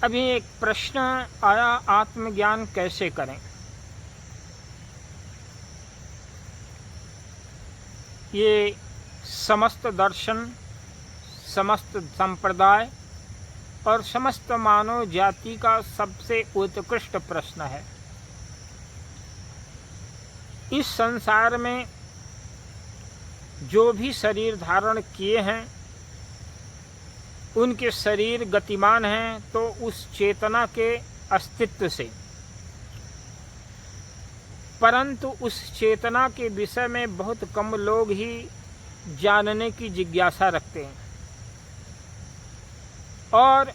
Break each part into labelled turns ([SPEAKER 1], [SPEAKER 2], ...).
[SPEAKER 1] अभी एक प्रश्न आया, आत्मज्ञान कैसे करें। ये समस्त दर्शन, समस्त संप्रदाय और समस्त मानव जाति का सबसे उत्कृष्ट प्रश्न है। इस संसार में जो भी शरीर धारण किए हैं उनके शरीर गतिमान हैं तो उस चेतना के अस्तित्व से, परंतु उस चेतना के विषय में बहुत कम लोग ही जानने की जिज्ञासा रखते हैं और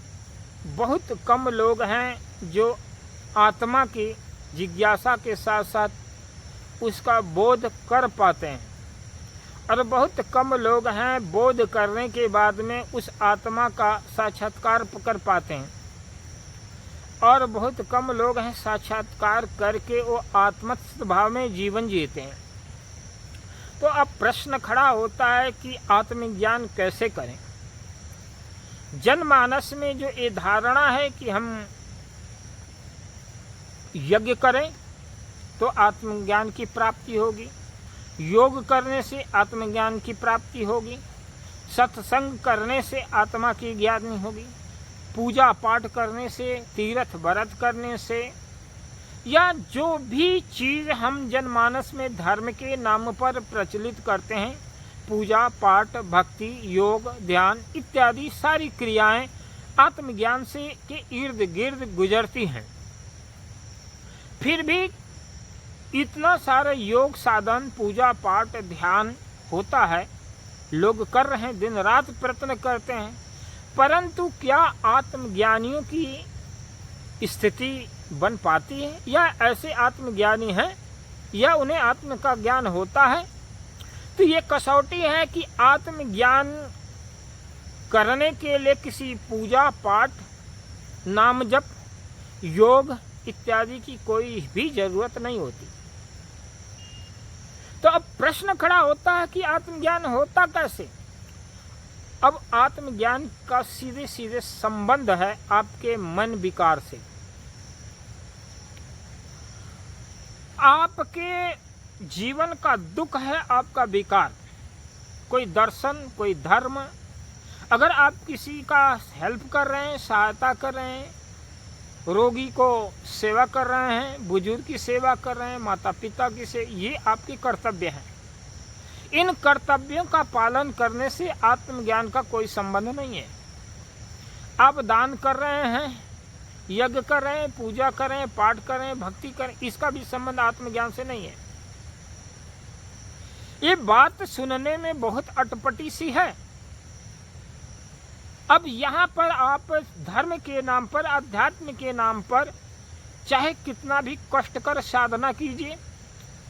[SPEAKER 1] बहुत कम लोग हैं जो आत्मा की जिज्ञासा के साथ साथ उसका बोध कर पाते हैं, और बहुत कम लोग हैं बोध करने के बाद में उस आत्मा का साक्षात्कार कर पाते हैं, और बहुत कम लोग हैं साक्षात्कार करके वो आत्मस्थ भाव में जीवन जीते हैं। तो अब प्रश्न खड़ा होता है कि आत्मज्ञान कैसे करें। जनमानस में जो ये धारणा है कि हम यज्ञ करें तो आत्मज्ञान की प्राप्ति होगी, योग करने से आत्मज्ञान की प्राप्ति होगी, सत्संग करने से आत्मा की ज्ञानी होगी, पूजा पाठ करने से, तीर्थ व्रत करने से, या जो भी चीज़ हम जनमानस में धर्म के नाम पर प्रचलित करते हैं, पूजा पाठ, भक्ति, योग, ध्यान इत्यादि सारी क्रियाएं आत्मज्ञान से के इर्द गिर्द गुजरती हैं। फिर भी इतना सारा योग साधन, पूजा पाठ, ध्यान होता है, लोग कर रहे हैं, दिन रात प्रयत्न करते हैं, परंतु क्या आत्मज्ञानियों की स्थिति बन पाती है, या ऐसे आत्मज्ञानी हैं या उन्हें आत्म का ज्ञान होता है। तो ये कसौटी है कि आत्मज्ञान करने के लिए किसी पूजा पाठ, नाम जप, योग इत्यादि की कोई भी जरूरत नहीं होती। तो अब प्रश्न खड़ा होता है कि आत्मज्ञान होता कैसे। अब आत्मज्ञान का सीधे सीधे संबंध है आपके मन विकार से। आपके जीवन का दुख है आपका विकार, कोई दर्शन, कोई धर्म। अगर आप किसी का हेल्प कर रहे हैं, सहायता कर रहे हैं, रोगी को सेवा कर रहे हैं, बुजुर्ग की सेवा कर रहे हैं, माता पिता की सेवा, ये आपके कर्तव्य हैं। इन कर्तव्यों का पालन करने से आत्मज्ञान का कोई संबंध नहीं है। आप दान कर रहे हैं, यज्ञ कर रहे हैं, पूजा कर रहे हैं, पाठ कर रहे हैं, भक्ति कर रहे हैं, इसका भी संबंध आत्मज्ञान से नहीं है। ये बात सुनने में बहुत अटपटी सी है। अब यहाँ पर आप धर्म के नाम पर, अध्यात्म के नाम पर चाहे कितना भी कष्टकर साधना कीजिए,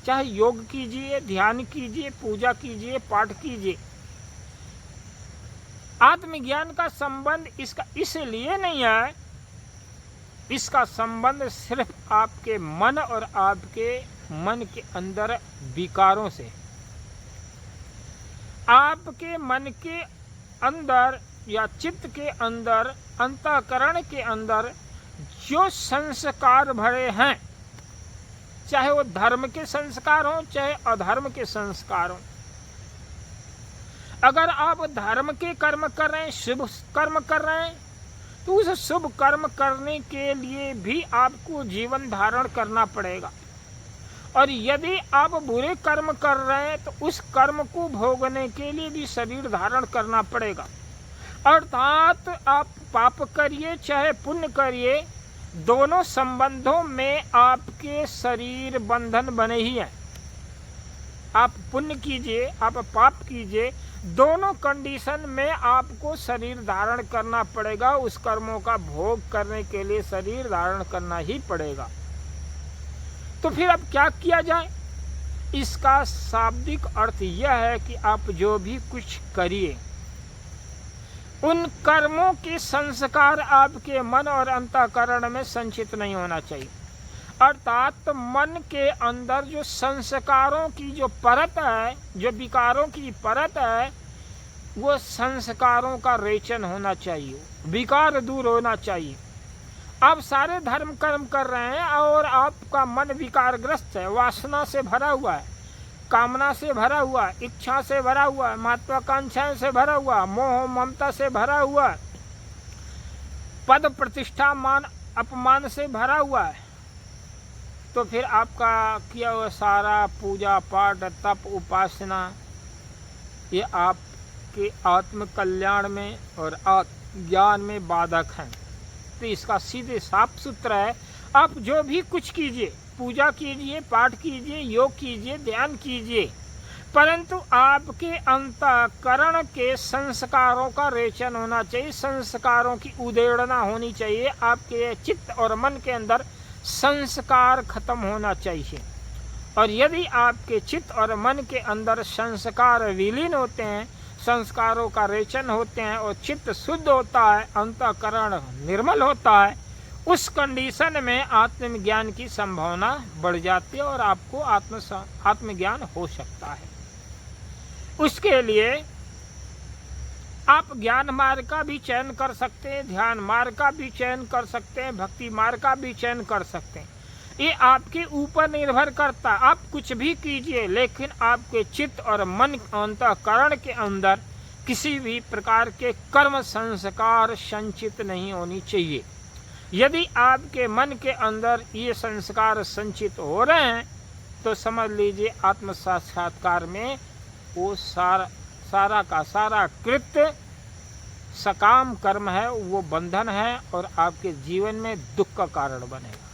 [SPEAKER 1] चाहे योग कीजिए, ध्यान कीजिए, पूजा कीजिए, पाठ कीजिए, आत्मज्ञान का संबंध इसका इसलिए नहीं है। इसका संबंध सिर्फ आपके मन और आपके मन के अंदर विकारों से। आपके मन के अंदर या चित्त के अंदर, अंतःकरण के अंदर जो संस्कार भरे हैं, चाहे वो धर्म के संस्कार हों, चाहे अधर्म के संस्कार हों, अगर आप धर्म के कर्म कर रहे हैं, शुभ कर्म कर रहे हैं, तो उस शुभ कर्म करने के लिए भी आपको जीवन धारण करना पड़ेगा। और यदि आप बुरे कर्म कर रहे हैं तो उस कर्म को भोगने के लिए भी शरीर धारण करना पड़ेगा। अर्थात आप पाप करिए चाहे पुण्य करिए, दोनों संबंधों में आपके शरीर बंधन बने ही हैं। आप पुण्य कीजिए, आप पाप कीजिए, दोनों कंडीशन में आपको शरीर धारण करना पड़ेगा। उस कर्मों का भोग करने के लिए शरीर धारण करना ही पड़ेगा। तो फिर अब क्या किया जाए। इसका शाब्दिक अर्थ यह है कि आप जो भी कुछ करिए, उन कर्मों के संस्कार आपके मन और अंतःकरण में संचित नहीं होना चाहिए। अर्थात मन के अंदर जो संस्कारों की जो परत है, जो विकारों की परत है, वो संस्कारों का रेचन होना चाहिए, विकार दूर होना चाहिए। आप सारे धर्म कर्म कर रहे हैं और आपका मन विकारग्रस्त है, वासना से भरा हुआ है, कामना से भरा हुआ है, इच्छा से भरा हुआ है, महत्वाकांक्षाएं से भरा हुआ, मोह ममता से भरा हुआ, पद प्रतिष्ठा मान अपमान से भरा हुआ है, तो फिर आपका किया हुआ सारा पूजा पाठ तप उपासना ये आपके आत्म कल्याण में और ज्ञान में बाधक हैं। तो इसका सीधे साफ सूत्र है, आप जो भी कुछ कीजिए, पूजा कीजिए, पाठ कीजिए, योग कीजिए, ध्यान कीजिए, परंतु आपके अंतःकरण के संस्कारों का रेचन होना चाहिए, संस्कारों की उदेड़ना होनी चाहिए, आपके चित्त और मन के अंदर संस्कार खत्म होना चाहिए। और यदि आपके चित्त और मन के अंदर संस्कार विलीन होते हैं, संस्कारों का रेचन होते हैं और चित्त शुद्ध होता है, अंतःकरण निर्मल होता है, उस कंडीशन में आत्मज्ञान की संभावना बढ़ जाती है और आपको आत्मज्ञान हो सकता है। उसके लिए आप ज्ञान मार्ग का भी चयन कर सकते हैं, ध्यान मार्ग का भी चयन कर सकते हैं, भक्ति मार्ग का भी चयन कर सकते हैं। ये आपके ऊपर निर्भर करता है। आप कुछ भी कीजिए, लेकिन आपके चित्त और मन अंतःकरण के अंदर किसी भी प्रकार के कर्म संस्कार संचित नहीं होनी चाहिए। यदि आपके मन के अंदर ये संस्कार संचित हो रहे हैं तो समझ लीजिए आत्म साक्षात्कार में वो सारा का सारा कृत्य सकाम कर्म है, वो बंधन है और आपके जीवन में दुख का कारण बनेगा।